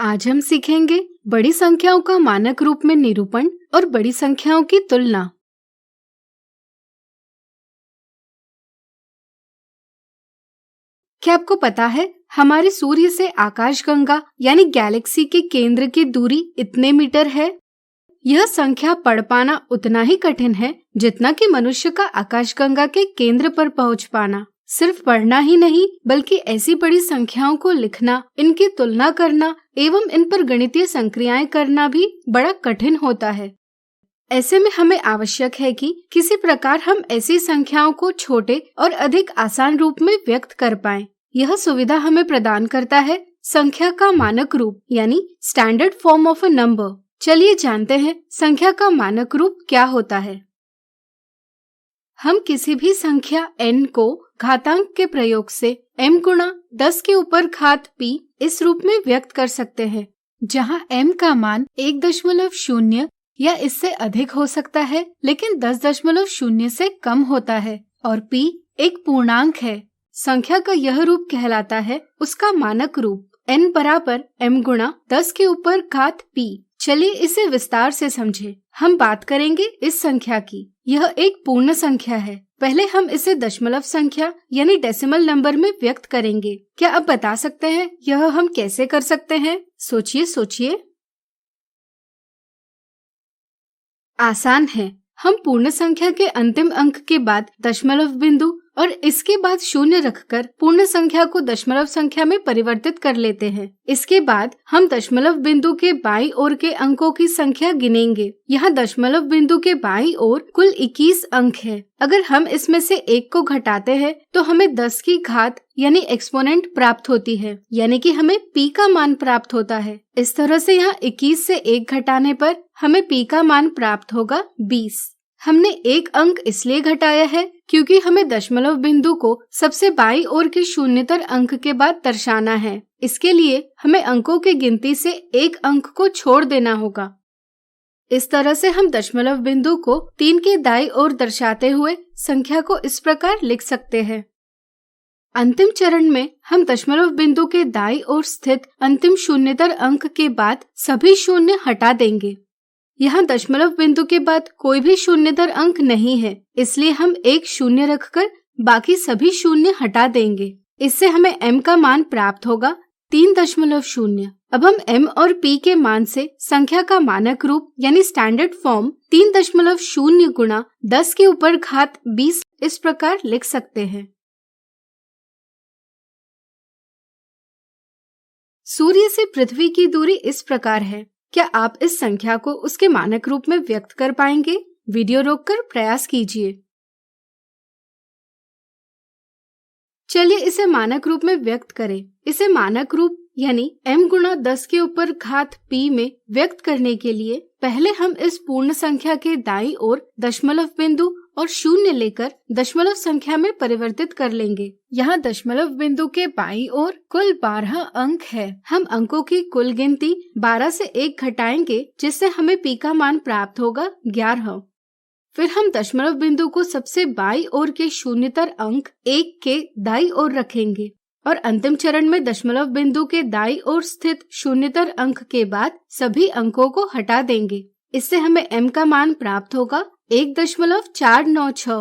आज हम सीखेंगे बड़ी संख्याओं का मानक रूप में निरूपण और बड़ी संख्याओं की तुलना। क्या आपको पता है हमारे सूर्य से आकाशगंगा यानी गैलेक्सी के केंद्र की दूरी इतने मीटर है। यह संख्या पढ़ पाना उतना ही कठिन है जितना कि मनुष्य का आकाशगंगा के केंद्र पर पहुंच पाना। सिर्फ पढ़ना ही नहीं बल्कि ऐसी बड़ी संख्याओं को लिखना, इनकी तुलना करना एवं इन पर गणितीय संक्रियाएं करना भी बड़ा कठिन होता है। ऐसे में हमें आवश्यक है कि किसी प्रकार हम ऐसी संख्याओं को छोटे और अधिक आसान रूप में व्यक्त कर पाएं। यह सुविधा हमें प्रदान करता है संख्या का मानक रूप यानी standard form of a number. चलिए जानते हैं संख्या का मानक रूप क्या होता है। हम किसी भी संख्या n को घातांक के प्रयोग से m गुणा 10 के ऊपर घात p इस रूप में व्यक्त कर सकते हैं, जहां m का मान 1.0 या इससे अधिक हो सकता है लेकिन 10.0 से कम होता है और p एक पूर्णांक है। संख्या का यह रूप कहलाता है उसका मानक रूप। n बराबर m गुणा 10 के ऊपर घात p। चलिए इसे विस्तार से समझें। हम बात करेंगे इस संख्या की। यह एक पूर्ण संख्या है। पहले हम इसे दशमलव संख्या यानी डेसिमल नंबर में व्यक्त करेंगे। क्या आप बता सकते हैं यह हम कैसे कर सकते हैं? सोचिए। आसान है। हम पूर्ण संख्या के अंतिम अंक के बाद दशमलव बिंदु और इसके बाद शून्य रखकर पूर्ण संख्या को दशमलव संख्या में परिवर्तित कर लेते हैं। इसके बाद हम दशमलव बिंदु के बाईं ओर के अंकों की संख्या गिनेंगे। यहाँ दशमलव बिंदु के बाईं ओर कुल 21 अंक है। अगर हम इसमें से एक को घटाते हैं तो हमें 10 की घात यानी एक्सपोनेंट प्राप्त होती है, यानी कि हमें p का मान प्राप्त होता है। इस तरह से यहाँ 21 से 1 घटाने पर हमें p का मान प्राप्त होगा 20। हमने एक अंक इसलिए घटाया है क्योंकि हमें दशमलव बिंदु को सबसे बाईं ओर के शून्यतर अंक के बाद दर्शाना है। इसके लिए हमें अंकों की गिनती से एक अंक को छोड़ देना होगा। इस तरह से हम दशमलव बिंदु को 3 के दाईं ओर दर्शाते हुए संख्या को इस प्रकार लिख सकते हैं। अंतिम चरण में हम दशमलव बिंदु के दाईं ओर स्थित अंतिम शून्यतर अंक के बाद सभी शून्य हटा देंगे। यहाँ दशमलव बिंदु के बाद कोई भी शून्यतर अंक नहीं है, इसलिए हम एक शून्य रखकर बाकी सभी शून्य हटा देंगे। इससे हमें m का मान प्राप्त होगा 3.0। अब हम m और p के मान से संख्या का मानक रूप यानी स्टैंडर्ड फॉर्म 3.0 गुणा 10 के ऊपर घात 20 इस प्रकार लिख सकते हैं। सूर्य से पृथ्वी की दूरी इस प्रकार है। क्या आप इस संख्या को उसके मानक रूप में व्यक्त कर पाएंगे? वीडियो रोककर प्रयास कीजिए। चलिए इसे मानक रूप में व्यक्त करें। इसे मानक रूप यानी m गुणा 10 के ऊपर घात p में व्यक्त करने के लिए पहले हम इस पूर्ण संख्या के दाईं ओर दशमलव बिंदु और शून्य लेकर दशमलव संख्या में परिवर्तित कर लेंगे। यहाँ दशमलव बिंदु के बाईं ओर कुल 12 अंक है। हम अंकों की कुल गिनती 12 से 1 घटाएंगे जिससे हमें p का मान प्राप्त होगा 11। फिर हम दशमलव बिंदु को सबसे बाईं ओर के शून्यतर अंक 1 के दाईं ओर रखेंगे और अंतिम चरण में दशमलव बिंदु के दाईं ओर स्थित शून्यतर अंक के बाद सभी अंकों को हटा देंगे। इससे हमें m का मान प्राप्त होगा 1.496।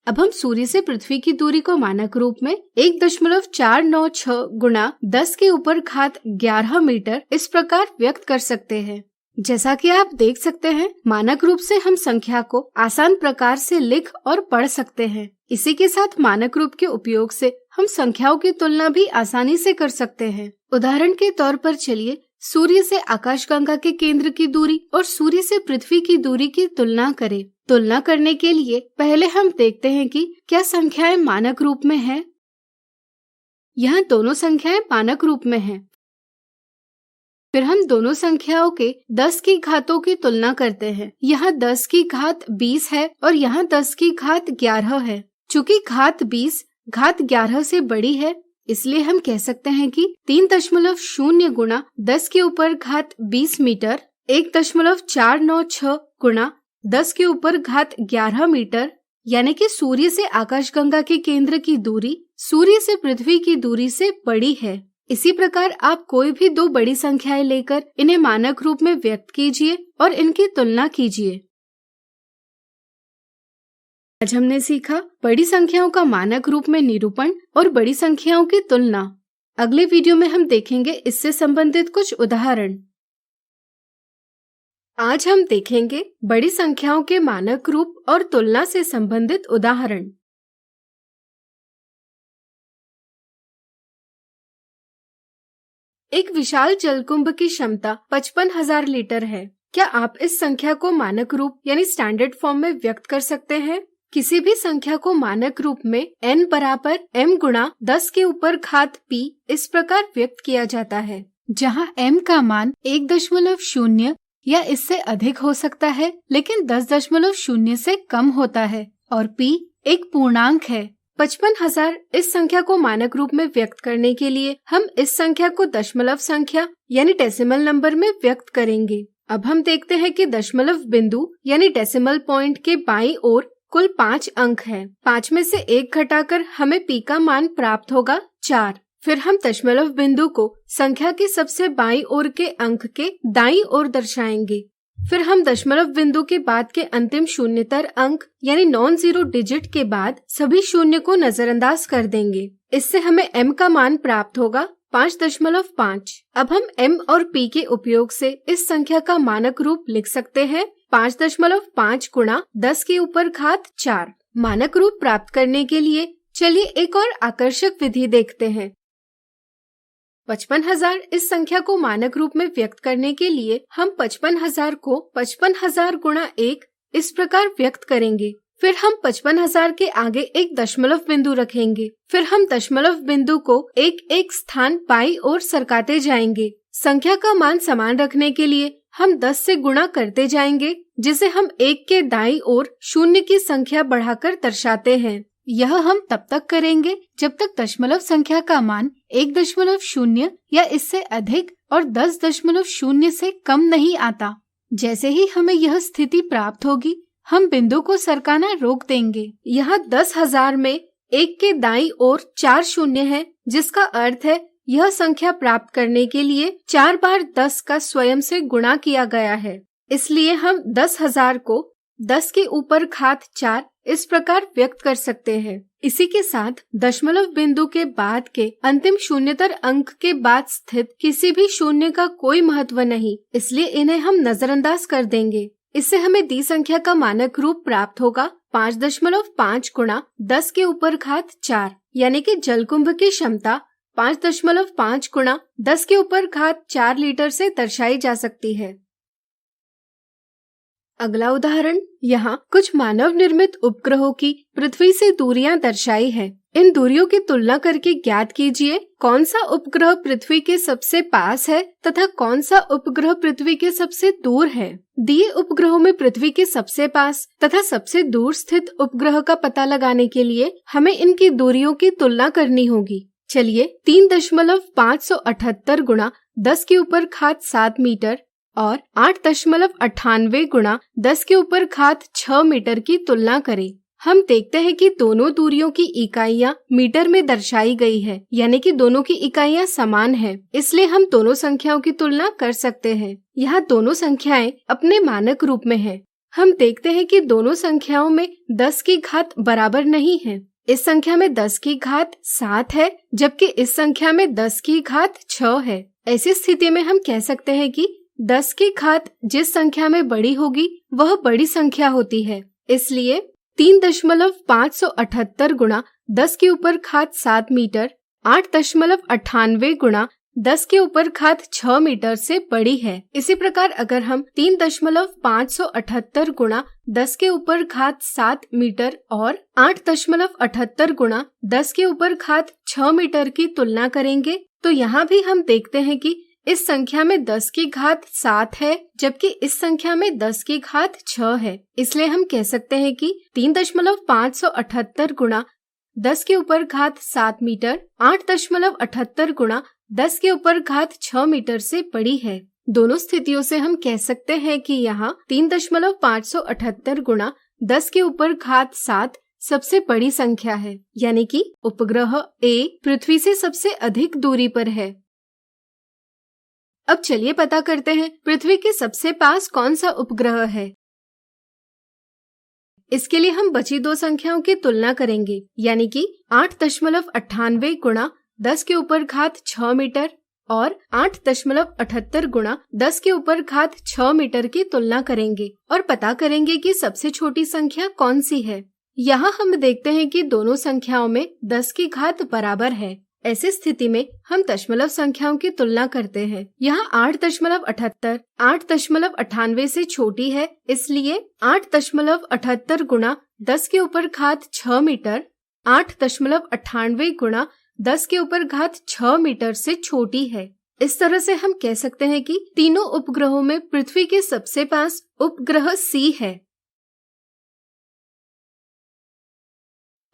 अब हम सूर्य से पृथ्वी की दूरी को मानक रूप में 1.496 गुणा 10 के ऊपर घात 11 मीटर इस प्रकार व्यक्त कर सकते हैं। जैसा कि आप देख सकते हैं मानक रूप से हम संख्या को आसान प्रकार से लिख और पढ़ सकते हैं। इसी के साथ मानक रूप के उपयोग से हम संख्याओं की तुलना भी आसानी से कर सकते हैं। उदाहरण के तौर पर चलिए सूर्य से आकाशगंगा के केंद्र की दूरी और सूर्य से पृथ्वी की दूरी की तुलना करें। तुलना करने के लिए पहले हम देखते हैं कि क्या संख्याएं मानक रूप में हैं। यहाँ दोनों संख्याएं मानक रूप में हैं। फिर हम दोनों संख्याओं के 10 की घातों की तुलना करते हैं। यहाँ 10 की घात 20 है और यहाँ 10 की घात 11 है। चूँकि घात 20 घात 11 से बड़ी है इसलिए हम कह सकते हैं कि 3.0 गुणा 10 के ऊपर घात 20 मीटर 1.496 गुणा 10 के ऊपर घात 11 मीटर यानी कि सूर्य से आकाशगंगा के केंद्र की दूरी सूर्य से पृथ्वी की दूरी से बड़ी है। इसी प्रकार आप कोई भी दो बड़ी संख्याएं लेकर इन्हें मानक रूप में व्यक्त कीजिए और इनकी तुलना कीजिए। आज हमने सीखा बड़ी संख्याओं का मानक रूप में निरूपण और बड़ी संख्याओं की तुलना। अगले वीडियो में हम देखेंगे इससे संबंधित कुछ उदाहरण। आज हम देखेंगे बड़ी संख्याओं के मानक रूप और तुलना से संबंधित उदाहरण। एक विशाल जलकुंभ की क्षमता 55,000 लीटर है। क्या आप इस संख्या को मानक रूप यानी स्टैंडर्ड फॉर्म में व्यक्त कर सकते हैं? किसी भी संख्या को मानक रूप में n बराबर m गुणा 10 के ऊपर घात p इस प्रकार व्यक्त किया जाता है, जहां m का मान 1.0 या इससे अधिक हो सकता है, लेकिन 10.0 से कम होता है और p एक पूर्णांक है। 55,000 इस संख्या को मानक रूप में व्यक्त करने के लिए हम इस संख्या को दशमलव संख्या यानी डेसिमल नंबर में व्यक्त करेंगे। अब हम देखते हैं कि दशमलव बिंदु यानी डेसिमल पॉइंट के बाईं ओर कुल 5 अंक हैं। 5 में से 1 घटाकर हमें p का मान प्राप्त होगा 4। फिर हम दशमलव बिंदु को संख्या के सबसे बाईं ओर के अंक के दाईं ओर दर्शाएंगे। फिर हम दशमलव बिंदु के बाद के अंतिम शून्यतर अंक यानी नॉन जीरो डिजिट के बाद सभी शून्य को नजरअंदाज कर देंगे। इससे हमें m का मान प्राप्त होगा 5.5। अब हम m और p के उपयोग से इस संख्या का मानक रूप लिख सकते हैं 5.5 गुणा 10 के ऊपर घात 4। मानक रूप प्राप्त करने के लिए चलिए एक और आकर्षक विधि देखते हैं। 55,000 इस संख्या को मानक रूप में व्यक्त करने के लिए हम 55,000 को 55,000 गुणा 1 इस प्रकार व्यक्त करेंगे। फिर हम 55,000 के आगे एक दशमलव बिंदु रखेंगे। फिर हम दशमलव बिंदु को एक एक स्थान बाईं ओर सरकाते जाएंगे। संख्या का मान समान रखने के लिए हम 10 से गुणा करते जाएंगे, जिसे हम 1 के दाईं ओर शून्य की संख्या बढ़ाकर दर्शाते हैं। यह हम तब तक करेंगे जब तक दशमलव संख्या का मान 1.0 या इससे अधिक और 10.0 से कम नहीं आता। जैसे ही हमें यह स्थिति प्राप्त होगी, हम बिंदु को सरकाना रोक देंगे। यहाँ 10,000 में 1 के दाईं ओर 4 शून्य है, जिसका अर्थ है यह संख्या प्राप्त करने के लिए 4 बार 10 का स्वयं से गुणा किया गया है। इसलिए हम 10,000 को 10 के ऊपर घात 4 इस प्रकार व्यक्त कर सकते हैं। इसी के साथ दशमलव बिंदु के बाद के अंतिम शून्यतर अंक के बाद स्थित किसी भी शून्य का कोई महत्व नहीं, इसलिए इन्हें हम नजरअंदाज कर देंगे। इससे हमें दी संख्या का मानक रूप प्राप्त होगा 5.5 गुणा 10 के ऊपर घात 4, यानी कि जलकुंभ की क्षमता 5.5 गुणा 10 के ऊपर घात 4 लीटर से दर्शाई जा सकती है। अगला उदाहरण, यहाँ कुछ मानव निर्मित उपग्रहों की पृथ्वी से दूरियां दर्शाई है। इन दूरियों की तुलना करके ज्ञात कीजिए कौन सा उपग्रह पृथ्वी के सबसे पास है तथा कौन सा उपग्रह पृथ्वी के सबसे दूर है। दिए उपग्रहों में पृथ्वी के सबसे पास तथा सबसे दूर स्थित उपग्रह का पता लगाने के लिए हमें इनकी दूरियों की तुलना करनी होगी। चलिए 3.578 गुणा 10 के ऊपर घात 7 मीटर और 8.98 गुणा 10 के ऊपर घात 6 मीटर की तुलना करें। हम देखते हैं कि दोनों दूरियों की इकाइयां मीटर में दर्शाई गई है, यानी कि दोनों की इकाइयां समान हैं। इसलिए हम दोनों संख्याओं की तुलना कर सकते हैं। यहाँ दोनों संख्याएं अपने मानक रूप में हैं। हम देखते हैं कि दोनों संख्याओं में 10 की घात बराबर नहीं है। इस संख्या में 10 की घात 7 है, जबकि इस संख्या में 10 की घात 6 है। ऐसी स्थिति में हम कह सकते हैं कि 10 की घात जिस संख्या में बड़ी होगी वह बड़ी संख्या होती है। इसलिए 3.578 गुणा 10 के ऊपर घात 7 मीटर 8.98 गुणा 10 के ऊपर घात 6 मीटर से बड़ी है। इसी प्रकार अगर हम 3.578 गुणा 10 के ऊपर घात 7 मीटर और 8.78 गुणा 10 के ऊपर घात 6 मीटर की तुलना करेंगे, तो यहाँ भी हम देखते हैं कि इस संख्या में 10 की घात 7 है, जबकि इस संख्या में 10 की घात 6 है। इसलिए हम कह सकते हैं कि 3.578 गुणा 10 के ऊपर घात 7 मीटर 8.78 गुणा 10 के ऊपर घात 6 मीटर से बड़ी है। दोनों स्थितियों से हम कह सकते हैं कि यहाँ 3.578 गुणा 10 के ऊपर घात 7 सबसे बड़ी संख्या है, यानी कि उपग्रह A पृथ्वी से सबसे अधिक दूरी पर है। अब चलिए पता करते हैं पृथ्वी के सबसे पास कौन सा उपग्रह है। इसके लिए हम बची दो संख्याओं की तुलना करेंगे, यानी कि 8.98 गुणा 10 के ऊपर घात 6 मीटर और 8.78 गुणा 10 के ऊपर घात 6 मीटर की तुलना करेंगे और पता करेंगे कि सबसे छोटी संख्या कौन सी है। यहाँ हम देखते हैं कि दोनों संख्याओं में 10 की घात बराबर है। ऐसी स्थिति में हम दशमलव संख्याओं की तुलना करते हैं। यहाँ 8.78 8.98 से छोटी है, इसलिए 8.78 गुणा 10 के ऊपर घात 6 मीटर 8.98 गुणा 10 के ऊपर घात 6 मीटर से छोटी है। इस तरह से हम कह सकते हैं कि तीनों उपग्रहों में पृथ्वी के सबसे पास उपग्रह C है।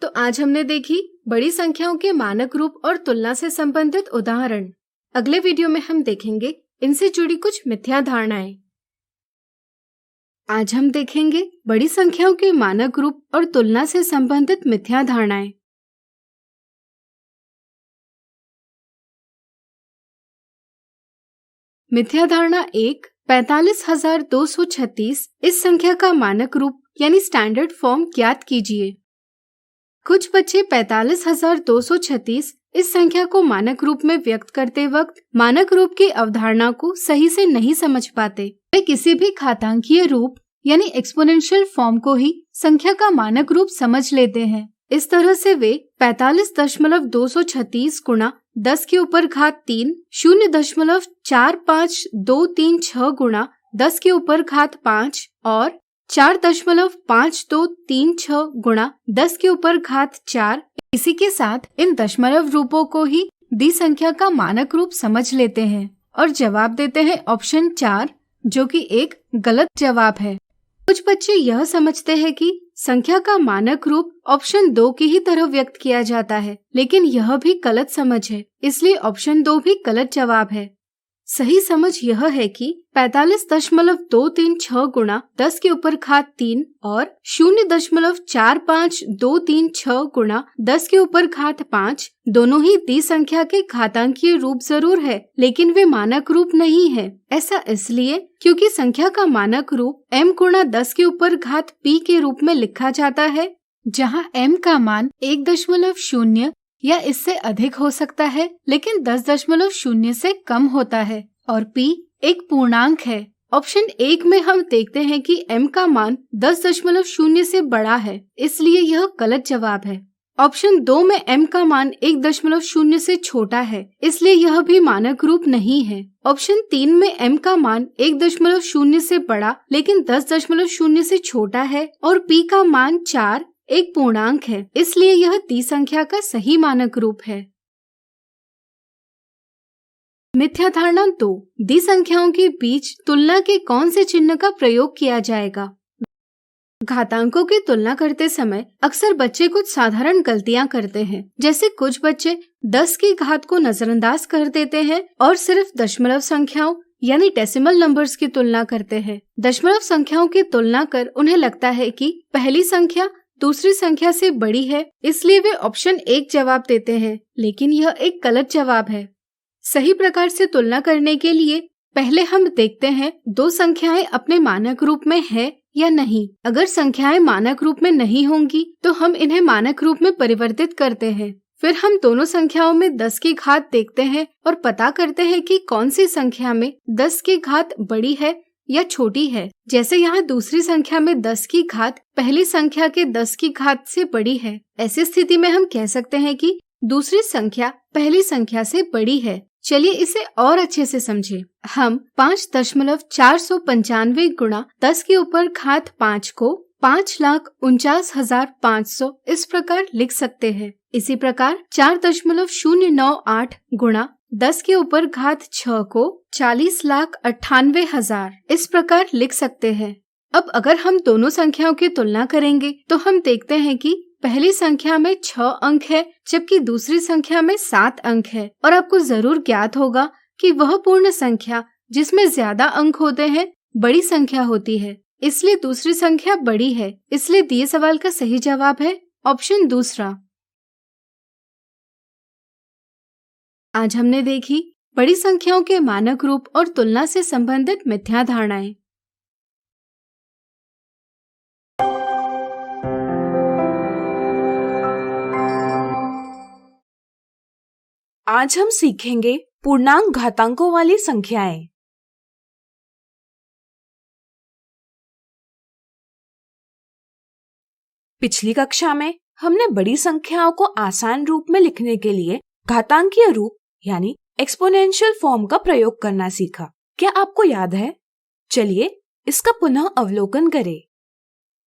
तो आज हमने देखी बड़ी संख्याओं के मानक रूप और तुलना से संबंधित उदाहरण। अगले वीडियो में हम देखेंगे इनसे जुड़ी कुछ मिथ्या धारणाएं। आज हम देखेंगे बड़ी संख्याओं के मानक रूप और तुलना से संबंधित मिथ्या धारणाएं। मिथ्या धारणा 1, 45,236 इस संख्या का मानक रूप यानी स्टैंडर्ड फॉर्म ज्ञात कीजिए। कुछ बच्चे 45,236 इस संख्या को मानक रूप में व्यक्त करते वक्त मानक रूप की अवधारणा को सही से नहीं समझ पाते। वे किसी भी घातांकीय रूप यानी एक्सपोनेंशियल फॉर्म को ही संख्या का मानक रूप समझ लेते हैं। इस तरह से वे 45,236 गुणा 10 के ऊपर घात 3 0.45236 गुणा 10 के ऊपर घात 5 और 4.5236 गुणा 10 के ऊपर घात 4 इसी के साथ इन दशमलव रूपों को ही दी संख्या का मानक रूप समझ लेते हैं और जवाब देते हैं ऑप्शन 4, जो कि एक गलत जवाब है। कुछ बच्चे यह समझते हैं कि संख्या का मानक रूप ऑप्शन 2 की ही तरह व्यक्त किया जाता है, लेकिन यह भी गलत समझ है, इसलिए ऑप्शन 2 भी गलत जवाब है। सही समझ यह है कि 45.236 गुणा 10 के ऊपर घात 3 और 0.45236 गुणा 10 के ऊपर घात 5 दोनों ही दी संख्या के घातांकीय रूप जरूर है, लेकिन वे मानक रूप नहीं है। ऐसा इसलिए क्योंकि संख्या का मानक रूप m गुणा 10 के ऊपर घात p के रूप में लिखा जाता है, जहाँ m का मान 1.0 या इससे अधिक हो सकता है, लेकिन 10.0 से कम होता है और p एक पूर्णांक है। ऑप्शन 1 में हम देखते हैं कि m का मान 10.0 से बड़ा है, इसलिए यह गलत जवाब है। ऑप्शन 2 में m का मान 1.0 से छोटा है, इसलिए यह भी मानक रूप नहीं है। ऑप्शन 3 में m का मान 1.0 से बड़ा लेकिन 10.0 से छोटा है और p का मान 4 एक पूर्णांक है, इसलिए यह दी संख्या का सही मानक रूप है। मिथ्या धारणा 2, दी संख्याओं के बीच तुलना के कौन से चिन्ह का प्रयोग किया जाएगा। घातांकों की तुलना करते समय अक्सर बच्चे कुछ साधारण गलतियां करते हैं, जैसे कुछ बच्चे 10 की घात को नजरअंदाज कर देते हैं और सिर्फ दशमलव संख्याओं यानी डेसिमल नंबर्स की तुलना करते हैं। दशमलव संख्याओं की तुलना कर उन्हें लगता है कि पहली संख्या दूसरी संख्या से बड़ी है, इसलिए वे ऑप्शन 1 जवाब देते हैं, लेकिन यह एक गलत जवाब है। सही प्रकार से तुलना करने के लिए पहले हम देखते हैं दो संख्याएं अपने मानक रूप में है या नहीं। अगर संख्याएं मानक रूप में नहीं होंगी तो हम इन्हें मानक रूप में परिवर्तित करते हैं। फिर हम दोनों संख्याओं में 10 की घात देखते हैं और पता करते हैं कि कौन सी संख्या में 10 की घात बड़ी है या छोटी है। जैसे यहाँ दूसरी संख्या में 10 की घात पहली संख्या के 10 की घात से बड़ी है। ऐसी स्थिति में हम कह सकते हैं कि दूसरी संख्या पहली संख्या से बड़ी है। चलिए इसे और अच्छे से समझें। हम 5.495 गुणा 10 के ऊपर घात 5 को 5,49,500 इस प्रकार लिख सकते हैं। इसी प्रकार 4.098 गुणा 10 के ऊपर घात 6 को 40,98,000 इस प्रकार लिख सकते हैं। अब अगर हम दोनों संख्याओं की तुलना करेंगे तो हम देखते हैं कि पहली संख्या में 6 अंक है, जबकि दूसरी संख्या में 7 अंक है। और आपको जरूर ज्ञात होगा कि वह पूर्ण संख्या जिसमें ज्यादा अंक होते हैं बड़ी संख्या होती है, इसलिए दूसरी संख्या बड़ी है। इसलिए दिए सवाल का सही जवाब है ऑप्शन दूसरा। आज हमने देखी बड़ी संख्याओं के मानक रूप और तुलना से संबंधित मिथ्या धारणाएं। आज हम सीखेंगे पूर्णांक घातांकों वाली संख्याएं। पिछली कक्षा में हमने बड़ी संख्याओं को आसान रूप में लिखने के लिए घातांकीय रूप यानी एक्सपोनेंशियल फॉर्म का प्रयोग करना सीखा। क्या आपको याद है? चलिए इसका पुनः अवलोकन करें।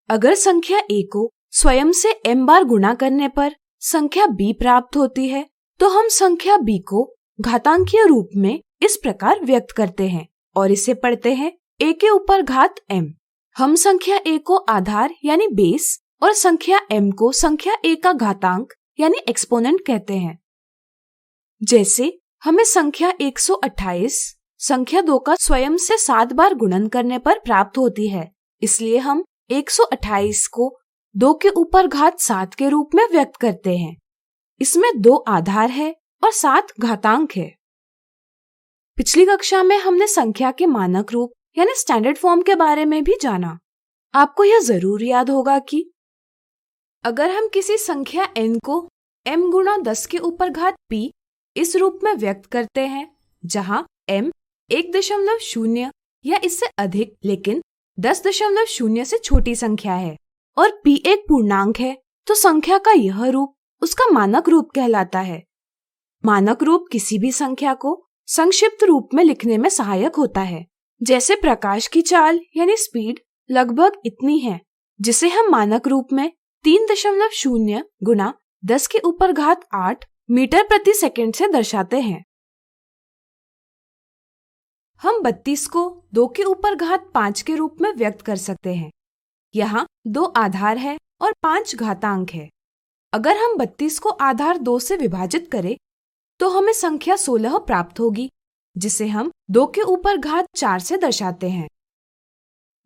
अगर संख्या a को स्वयं से m बार गुणा करने पर संख्या b प्राप्त होती है, तो हम संख्या b को घातांकीय रूप में इस प्रकार व्यक्त करते हैं और इसे पढ़ते हैं a के ऊपर घात m। हम संख्या a को आधार यानी बेस और संख्या m को संख्या a का घातांक यानी एक्सपोनेंट कहते हैं। जैसे हमें संख्या 128 संख्या 2 का स्वयं से 7 बार गुणन करने पर प्राप्त होती है, इसलिए हम 128 को 2 के ऊपर घात 7 के रूप में व्यक्त करते हैं। इसमें 2 आधार है और 7 घातांक है। पिछली कक्षा में हमने संख्या के मानक रूप यानी स्टैंडर्ड फॉर्म के बारे में भी जाना। आपको यह जरूर याद होगा कि अगर हम किसी संख्या n को m गुणा 10 के ऊपर घात p इस रूप में व्यक्त करते हैं, जहां m 1.0 या इससे अधिक लेकिन 10.0 से छोटी संख्या है और p एक पूर्णांक है, तो संख्या का यह रूप उसका मानक रूप कहलाता है। मानक रूप किसी भी संख्या को संक्षिप्त रूप में लिखने में सहायक होता है। जैसे प्रकाश की चाल यानी स्पीड लगभग इतनी है, जिसे हम मानक रूप में 3.0 गुणा 10 के ऊपर घात 8 मीटर प्रति सेकंड से दर्शाते हैं। हम 32 को 2 के ऊपर घात 5 के रूप में व्यक्त कर सकते हैं। यहाँ 2 आधार है और 5 घातांक है। अगर हम 32 को आधार 2 से विभाजित करें तो हमें संख्या 16 प्राप्त होगी, जिसे हम 2 के ऊपर घात 4 से दर्शाते हैं।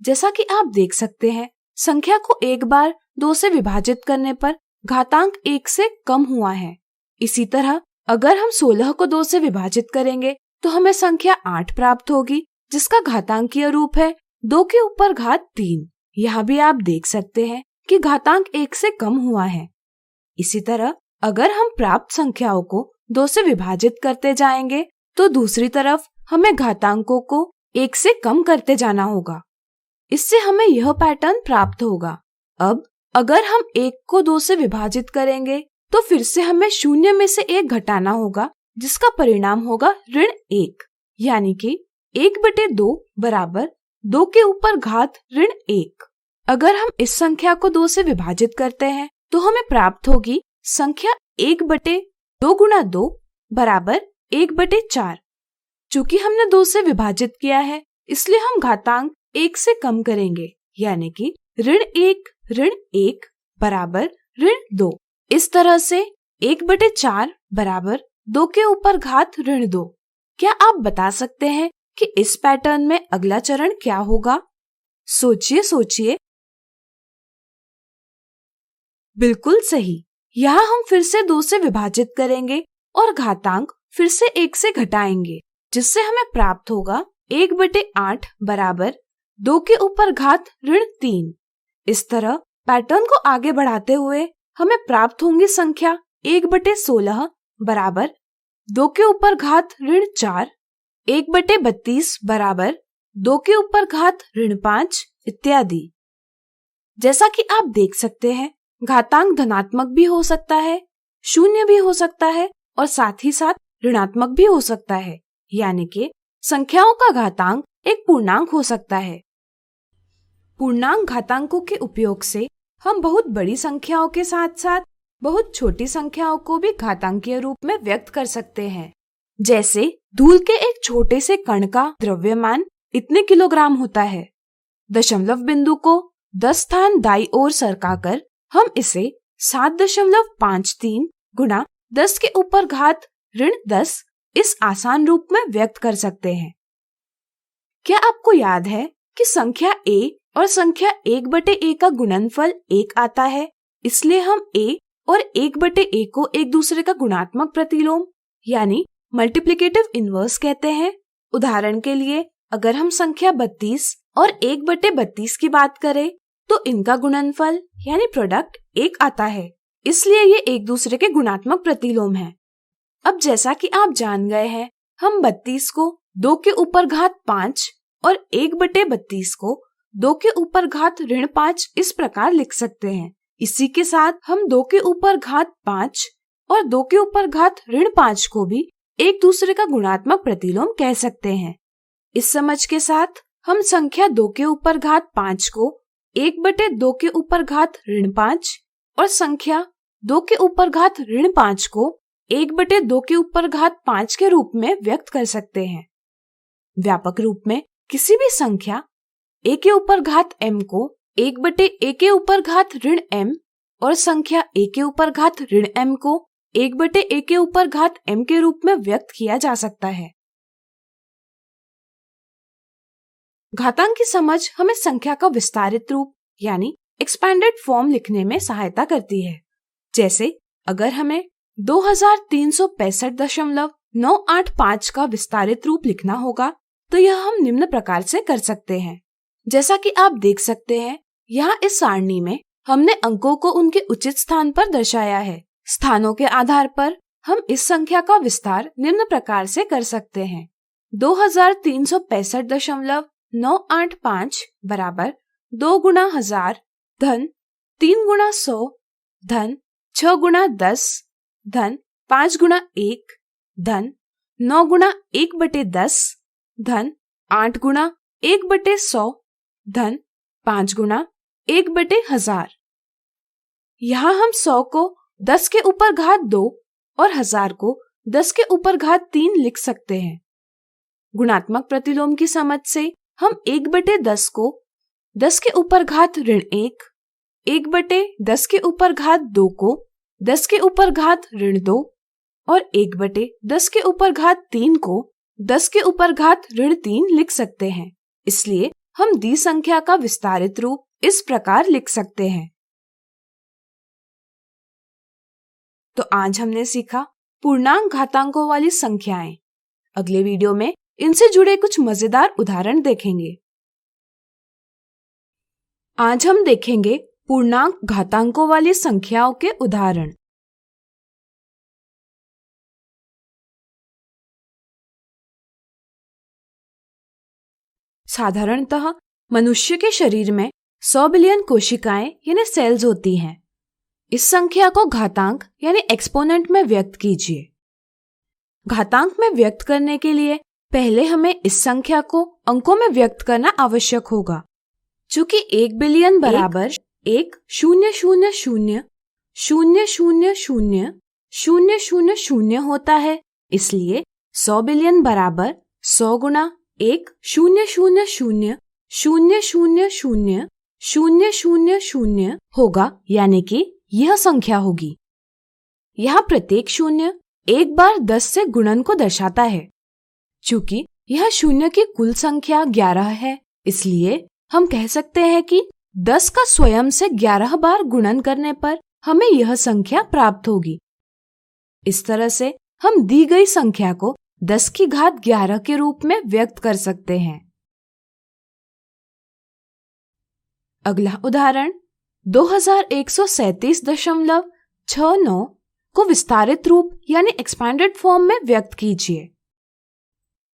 जैसा कि आप देख सकते हैं, संख्या को एक बार 2 से विभाजित करने पर घातांक 1 से कम हुआ है। इसी तरह अगर हम 16 को 2 से विभाजित करेंगे तो हमें संख्या 8 प्राप्त होगी, जिसका घातांकीय रूप है 2 के ऊपर घात 3। यहाँ भी आप देख सकते हैं कि घातांक 1 से कम हुआ है। इसी तरह अगर हम प्राप्त संख्याओं को 2 से विभाजित करते जाएंगे तो दूसरी तरफ हमें घातांकों को 1 से कम करते जाना होगा। इससे हमें यह पैटर्न प्राप्त होगा। अब अगर हम 1 को 2 से विभाजित करेंगे तो फिर से हमें 0 में से 1 घटाना होगा, जिसका परिणाम होगा -1, यानी कि 1/2 बराबर 2 के ऊपर घात -1। अगर हम इस संख्या को 2 से विभाजित करते हैं तो हमें प्राप्त होगी संख्या 1/2 गुणा 2 बराबर 1/4। चूंकि हमने 2 से विभाजित किया है, इसलिए हम घातांक 1 से कम करेंगे, यानी कि -1 बराबर -2। इस तरह से 1/4 बराबर 2 के ऊपर घात -2। क्या आप बता सकते हैं कि इस पैटर्न में अगला चरण क्या होगा? सोचिए। बिल्कुल सही। यहाँ हम फिर से 2 से विभाजित करेंगे और घातांक फिर से 1 से घटाएंगे, जिससे हमें प्राप्त होगा 1/8 बराबर 2 के ऊपर घात -3। इस तरह पैटर्न को आगे बढ़ाते हुए हमें प्राप्त होंगी संख्या 1/16 बराबर 2 के ऊपर घात -4, 1/32 बराबर 2 के ऊपर घात -5 इत्यादि। जैसा कि आप देख सकते हैं, घातांक धनात्मक भी हो सकता है, शून्य भी हो सकता है और साथ ही साथ ऋणात्मक भी हो सकता है, यानी कि संख्याओं का घातांक एक पूर्णांक हो सकता है। पूर्णांक घातांकों के उपयोग से हम बहुत बड़ी संख्याओं के साथ साथ बहुत छोटी संख्याओं को भी घातांकीय रूप में व्यक्त कर सकते हैं। जैसे धूल के एक छोटे से कण का द्रव्यमान इतने किलोग्राम होता है। दशमलव बिंदु को 10 स्थान दाईं ओर सरकाकर हम इसे 7.53 गुणा 10 के ऊपर घात -10 इस आसान रूप में व्यक्त कर सकते हैं। क्या आपको याद है कि संख्या a और संख्या 1/a का गुणनफल 1 आता है इसलिए हम a और 1/a को एक दूसरे का गुणात्मक प्रतिलोम यानी मल्टीप्लिकेटिव इनवर्स कहते हैं। उदाहरण के लिए अगर हम संख्या 32 और 1/32 की बात करें तो इनका गुणनफल यानी प्रोडक्ट 1 आता है, इसलिए ये एक दूसरे के गुणात्मक प्रतिलोम हैं। अब जैसा कि आप जान गए हैं, हम 32 को 2 के ऊपर घात 5 और 1/32 को 2 के ऊपर घात ऋण 5 इस प्रकार लिख सकते हैं। इसी के साथ हम 2 के ऊपर घात 5 और 2 के ऊपर घात ऋण 5 को भी एक दूसरे का गुणात्मक प्रतिलोम कह सकते हैं। इस समझ के साथ हम संख्या 2 के ऊपर घात 5 को 1/2 के ऊपर घात ऋण 5 और संख्या 2 के ऊपर घात ऋण 5 को 1/2 के ऊपर घात 5 के रूप में व्यक्त कर सकते हैं। व्यापक रूप में किसी भी संख्या a के ऊपर घात m को 1/a के ऊपर घात ऋण m और संख्या a के ऊपर घात ऋण m को 1/a के ऊपर घात m के रूप में व्यक्त किया जा सकता है। घातांक की समझ हमें संख्या का विस्तारित रूप यानी एक्सपैंडेड फॉर्म लिखने में सहायता करती है। जैसे अगर हमें 2365.985 का विस्तारित रूप लिखना होगा तो यह हम निम्न प्रकार से कर सकते हैं। जैसा कि आप देख सकते हैं, यहाँ इस सारणी में हमने अंकों को उनके उचित स्थान पर दर्शाया है। स्थानों के आधार पर हम इस संख्या का विस्तार निम्न प्रकार से कर सकते हैं। 2365.985 बराबर 2 गुणा 1000 धन 3 गुणा 100 धन 6 गुणा 10 धन 5 गुणा 1 धन 9 गुणा 1/10 धन 8 गुणा 1/100 धन 5 गुणा 1/1000। यहाँ हम 100 को 10 के ऊपर घात 2 और 1000 को 10 के ऊपर घात 3 लिख सकते हैं। गुणात्मक प्रतिलोम की समझ से हम 1/10 को 10 के ऊपर घात ऋण 1, 1/10 के ऊपर घात 2 को 10 के ऊपर घात ऋण 2 और 1/10 के ऊपर घात 3 को 10 के ऊपर घात ऋण 3 लिख सकते हैं। इसलिए हम दी संख्या का विस्तारित रूप इस प्रकार लिख सकते हैं। तो आज हमने सीखा पूर्णांक घातांकों वाली संख्याएं। अगले वीडियो में इनसे जुड़े कुछ मजेदार उदाहरण देखेंगे। आज हम देखेंगे पूर्णांक घातांकों वाली संख्याओं के उदाहरण। साधारणतः मनुष्य के शरीर में 100 बिलियन कोशिकाएं यानी सेल्स होती हैं। इस संख्या को घातांक यानी एक्सपोनेंट में व्यक्त कीजिए। घातांक में व्यक्त करने के लिए पहले हमें इस संख्या को अंकों में व्यक्त करना आवश्यक होगा। चूंकि 1 बिलियन बराबर 1,000,000,000 होता है, इसलिए 100 बिलियन बराबर 100 गुना 1,000,000,000,000 होगा, यानी कि यह संख्या होगी। यहाँ प्रत्येक शून्य एक बार 10 से गुणन को दर्शाता है। चूंकि यह शून्य की कुल संख्या 11 है, इसलिए हम कह सकते हैं कि 10 का स्वयं से 11 बार गुणन करने पर हमें यह संख्या प्राप्त होगी। इस तरह से हम दी गई संख्या को 10 की घात 11 के रूप में व्यक्त कर सकते हैं। अगला उदाहरण 2137.69 को विस्तारित रूप यानी एक्सपैंडेड फॉर्म में व्यक्त कीजिए।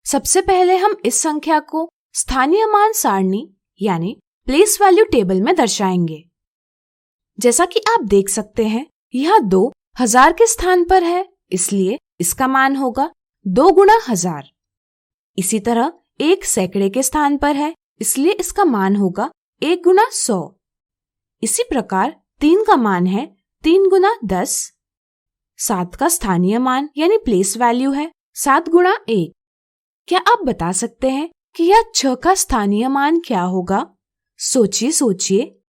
सबसे पहले हम इस संख्या को स्थानीय मान सारणी यानी प्लेस वैल्यू टेबल में दर्शाएंगे। जैसा कि आप देख सकते हैं, यह 2 1000 के स्थान पर है, इसलिए इसका मान होगा 2 गुणा 1000। इसी तरह 1 सैकड़े के स्थान पर है, इसलिए इसका मान होगा 1 गुणा 100। इसी प्रकार 3 का मान है 3 गुना 10। 7 का स्थानीय मान यानी प्लेस वैल्यू है 7 गुणा 1। क्या आप बता सकते हैं कि यह 6 का स्थानीय मान क्या होगा? सोचिए।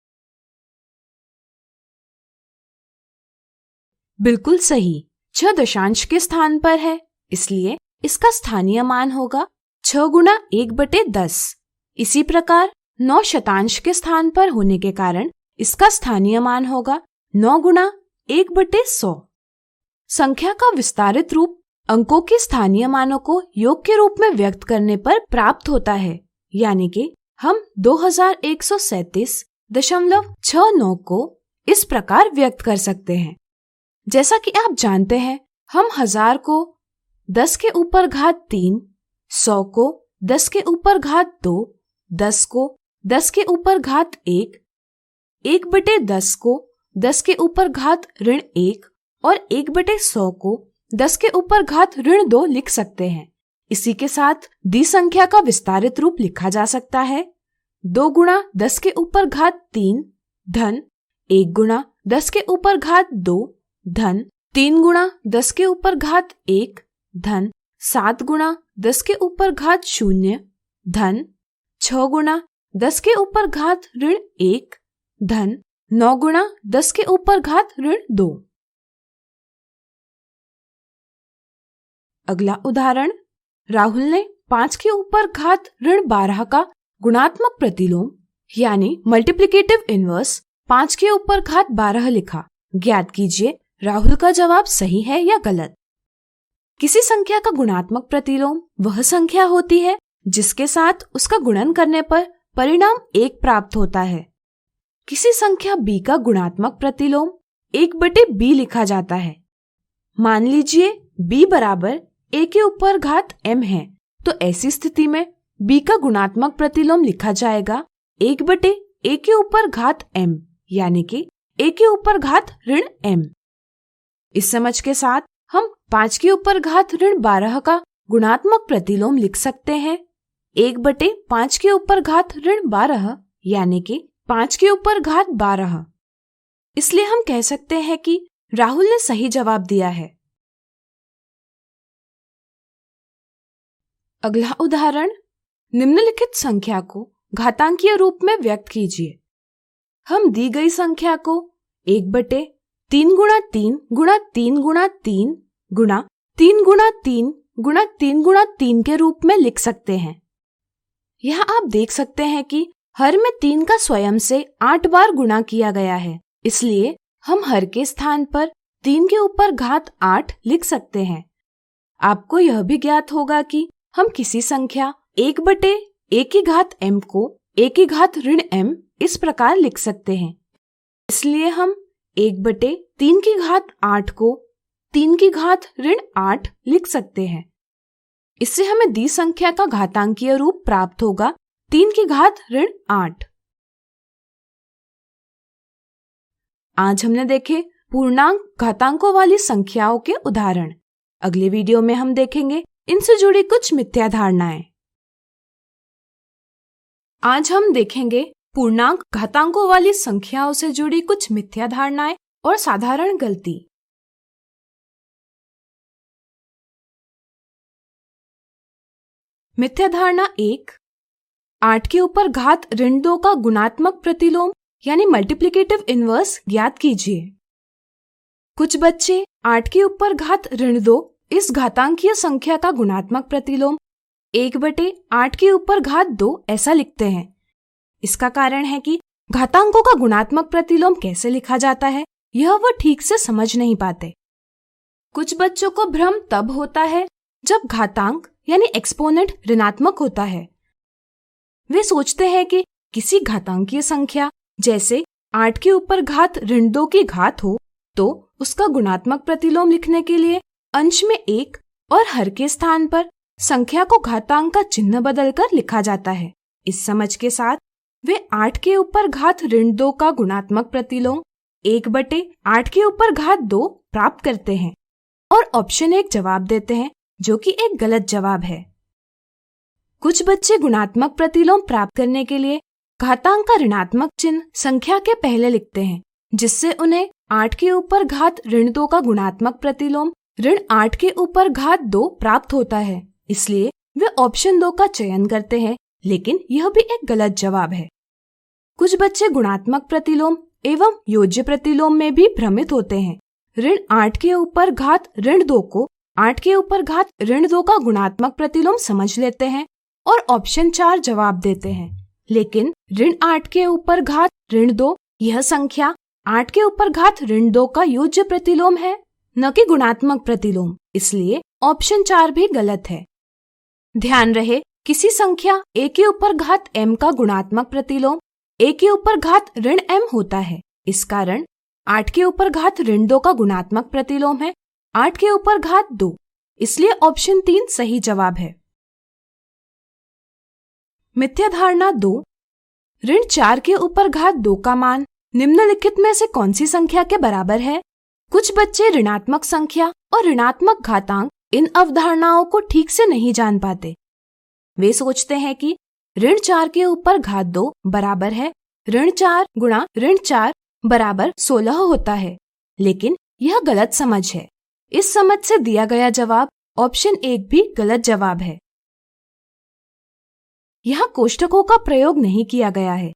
बिल्कुल सही, 6 दशांश के स्थान पर है, इसलिए इसका स्थानीय मान होगा 6 गुणा 1/10। इसी प्रकार 9 शतांश के स्थान पर होने के कारण इसका स्थानीय मान होगा 9 गुणा 1/100। संख्या का विस्तारित रूप अंकों के स्थानीय मानों को योग के रूप में व्यक्त करने पर प्राप्त होता है, यानी कि हम 2137.69 को इस प्रकार व्यक्त कर सकते हैं। जैसा कि आप जानते हैं, हम 1000 को 10 के ऊपर घात 3, 100 को 10 के ऊपर घात 2, 10 को 10 के ऊपर घात 1, 1/10 को 10 के ऊपर घात ऋण 1 और 1/100 को 10 के ऊपर घात ऋण 2 लिख सकते हैं। इसी के साथ दी संख्या का विस्तारित रूप लिखा जा सकता है 2 गुणा 10 के ऊपर घात 3 धन 1 गुणा 10 के ऊपर घात 2 धन 3 गुणा 10 के ऊपर घात 1 धन 7 गुणा 10 के ऊपर घात 0 धन 6 गुणा 10 के ऊपर घात ऋण 1 धन 9 गुणा 10 के ऊपर घात ऋण 2। अगला उदाहरण, राहुल ने 5 के ऊपर घात ऋण 12 का गुणात्मक प्रतिलोम यानी मल्टीप्लिकेटिव इनवर्स 5 के ऊपर घात 12 लिखा। ज्ञात कीजिए राहुल का जवाब सही है या गलत। किसी संख्या का गुणात्मक प्रतिलोम वह संख्या होती है जिसके साथ उसका गुणन करने पर परिणाम 1 प्राप्त होता है। किसी संख्या b का गुणात्मक प्रतिलोम 1/b लिखा जाता है। मान लीजिए b बराबर a के ऊपर घात m है, तो ऐसी स्थिति में b का गुणात्मक प्रतिलोम लिखा जाएगा 1/a के ऊपर घात m, यानी कि a के ऊपर घात ऋण m। इस समझ के साथ हम 5 के ऊपर घात ऋण 12 का गुणात्मक प्रतिलोम लिख सकते हैं 1/5 के ऊपर घात ऋण 12, यानी कि 5 के ऊपर घात 12। इसलिए हम कह सकते हैं कि राहुल ने सही जवाब दिया है। अगला उदाहरण, निम्नलिखित संख्या को घातांकीय रूप में व्यक्त कीजिए। हम दी गई संख्या को 1/3 गुणा 3 गुणा 3 गुणा 3 गुणा 3 गुणा 3 गुणा 3 गुणा 3 के रूप में लिख सकते हैं। यहाँ आप देख सकते हैं कि हर में 3 का स्वयं से 8 बार गुणा किया गया है, इसलिए हम हर के स्थान पर 3 के ऊपर घात 8 लिख सकते हैं। आपको यह भी ज्ञात होगा कि हम किसी संख्या 1/a की घात m को a की घात ऋण m इस प्रकार लिख सकते हैं। इसलिए हम 1/3 की घात 8 को 3 की घात ऋण 8 लिख सकते हैं। इससे हमें दी संख्या का घातांकीय रूप प्राप्त होगा 3 की घात ऋण 8। आज हमने देखे पूर्णांक घातांकों वाली संख्याओं के उदाहरण। अगले वीडियो में हम देखेंगे इनसे जुड़ी कुछ मिथ्या धारणाएं। आज हम देखेंगे पूर्णांक घातांकों वाली संख्याओं से जुड़ी कुछ मिथ्या धारणाएं और साधारण गलती। मिथ्या धारणा 1, 8 के ऊपर घात ऋण 2 का गुणात्मक प्रतिलोम यानी मल्टीप्लिकेटिव इनवर्स ज्ञात कीजिए। कुछ बच्चे 8 के ऊपर घात ऋण 2 इस घातांकीय संख्या का गुणात्मक प्रतिलोम 1/8 के ऊपर घात 2 ऐसा लिखते हैं। इसका कारण है कि घातांकों का गुणात्मक प्रतिलोम कैसे लिखा जाता है यह वो ठीक से समझ नहीं पाते। कुछ बच्चों को भ्रम तब होता है जब घातांक यानी एक्सपोनेंट ऋणात्मक होता है। वे सोचते हैं कि किसी घातांकीय संख्या जैसे 8 के ऊपर घात ऋण 2 की घात हो तो उसका गुणात्मक प्रतिलोम लिखने के लिए अंश में 1 और हर के स्थान पर संख्या को घातांक का चिन्ह बदलकर लिखा जाता है। इस समझ के साथ वे 8 के ऊपर घात ऋण 2 का गुणात्मक प्रतिलोम 1/8 के ऊपर घात 2 प्राप्त करते हैं और ऑप्शन 1 जवाब देते हैं, जो कि एक गलत जवाब है। कुछ बच्चे गुणात्मक प्रतिलोम प्राप्त करने के लिए घातांक का ऋणात्मक चिन्ह संख्या के पहले लिखते हैं, जिससे उन्हें 8 के ऊपर घात ऋण 2 का गुणात्मक प्रतिलोम ऋण 8 के ऊपर घात 2 प्राप्त होता है। इसलिए वे ऑप्शन 2 का चयन करते हैं, लेकिन यह भी एक गलत जवाब है। कुछ बच्चे गुणात्मक प्रतिलोम एवं योज्य प्रतिलोम में भी भ्रमित होते हैं। ऋण 8 के ऊपर घात ऋण 2 को 8 के ऊपर घात ऋण 2 का गुणात्मक प्रतिलोम समझ लेते हैं और ऑप्शन 4 जवाब देते हैं, लेकिन ऋण 8 के ऊपर घात ऋण 2 यह संख्या 8 के ऊपर घात ऋण 2 का योज्य प्रतिलोम है, न कि गुणात्मक प्रतिलोम, इसलिए ऑप्शन 4 भी गलत है। ध्यान रहे, किसी संख्या a के ऊपर घात m का गुणात्मक प्रतिलोम a के ऊपर घात ऋण m होता है। इस कारण 8 के ऊपर घात ऋण 2 का गुणात्मक प्रतिलोम है 8 के ऊपर घात 2, इसलिए ऑप्शन 3 सही जवाब है। मिथ्या धारणा 2, ऋण 4 के ऊपर घात 2 का मान निम्नलिखित में से कौन सी संख्या के बराबर है? कुछ बच्चे ऋणात्मक संख्या और ऋणात्मक घातांक इन अवधारणाओं को ठीक से नहीं जान पाते। वे सोचते हैं कि ऋण 4 के ऊपर घात 2 बराबर है ऋण 4 गुणा ऋण 4 बराबर 16 होता है, लेकिन यह गलत समझ है। इस समझ से दिया गया जवाब ऑप्शन 1 भी गलत जवाब है। यहाँ कोष्ठकों का प्रयोग नहीं किया गया है,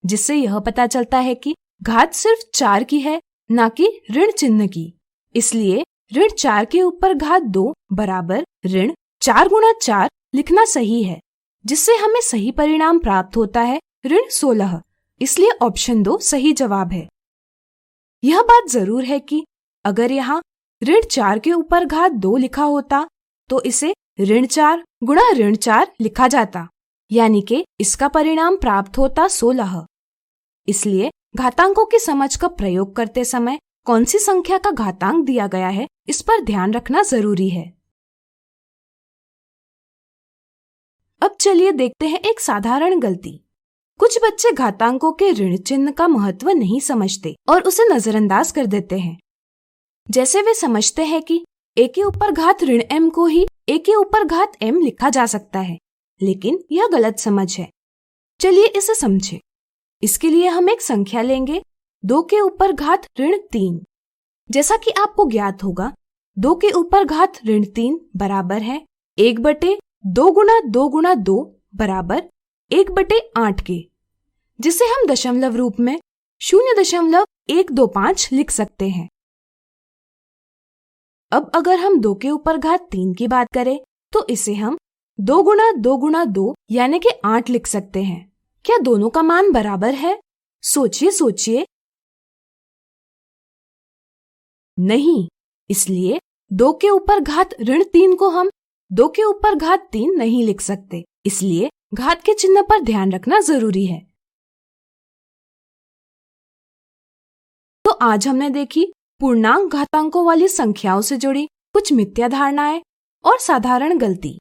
जिससे यह पता चलता है कि घात सिर्फ 4 की है, न कि ऋण चिन्ह की। इसलिए ऋण 4 के ऊपर घात 2 बराबर ऋण 4 गुणा 4 लिखना सही है, जिससे हमें सही परिणाम प्राप्त होता है ऋण 16। इसलिए ऑप्शन 2 सही जवाब है। यह बात जरूर है कि अगर यहाँ ऋण 4 के ऊपर घात 2 लिखा होता तो इसे ऋण 4 गुणा ऋण 4 लिखा जाता, यानी कि इसका परिणाम प्राप्त होता 16। इसलिए घातांकों की समझ का प्रयोग करते समय कौन सी संख्या का घातांक दिया गया है, इस पर ध्यान रखना जरूरी है। अब चलिए देखते हैं एक साधारण गलती। कुछ बच्चे घातांकों के ऋण चिन्ह का महत्व नहीं समझते और उसे नजरअंदाज कर देते हैं। जैसे वे समझते हैं कि a के ऊपर घात ऋण m को ही a के ऊपर घात m लिखा जा सकता है, लेकिन यह गलत समझ है। चलिए इसे समझें। इसके लिए हम एक संख्या लेंगे 2 के ऊपर घात ऋण 3। जैसा कि आपको ज्ञात होगा, 2 के ऊपर घात ऋण 3 बराबर है 1/2 गुणा 2 गुणा 2 बराबर 1/8 के, जिसे हम दशमलव रूप में 0.125 लिख सकते हैं। अब अगर हम 2 के ऊपर घात 3 की बात करें तो इसे हम 2 गुणा 2 गुणा 2 यानी कि 8 लिख सकते हैं। क्या दोनों का मान बराबर है? सोचिए। नहीं, इसलिए 2 के ऊपर घात ऋण 3 को हम 2 के ऊपर घात 3 नहीं लिख सकते, इसलिए घात के चिन्ह पर ध्यान रखना जरूरी है। तो आज हमने देखी पूर्णांक घातांकों वाली संख्याओं से जुड़ी कुछ मिथ्या धारणाएं और साधारण गलती।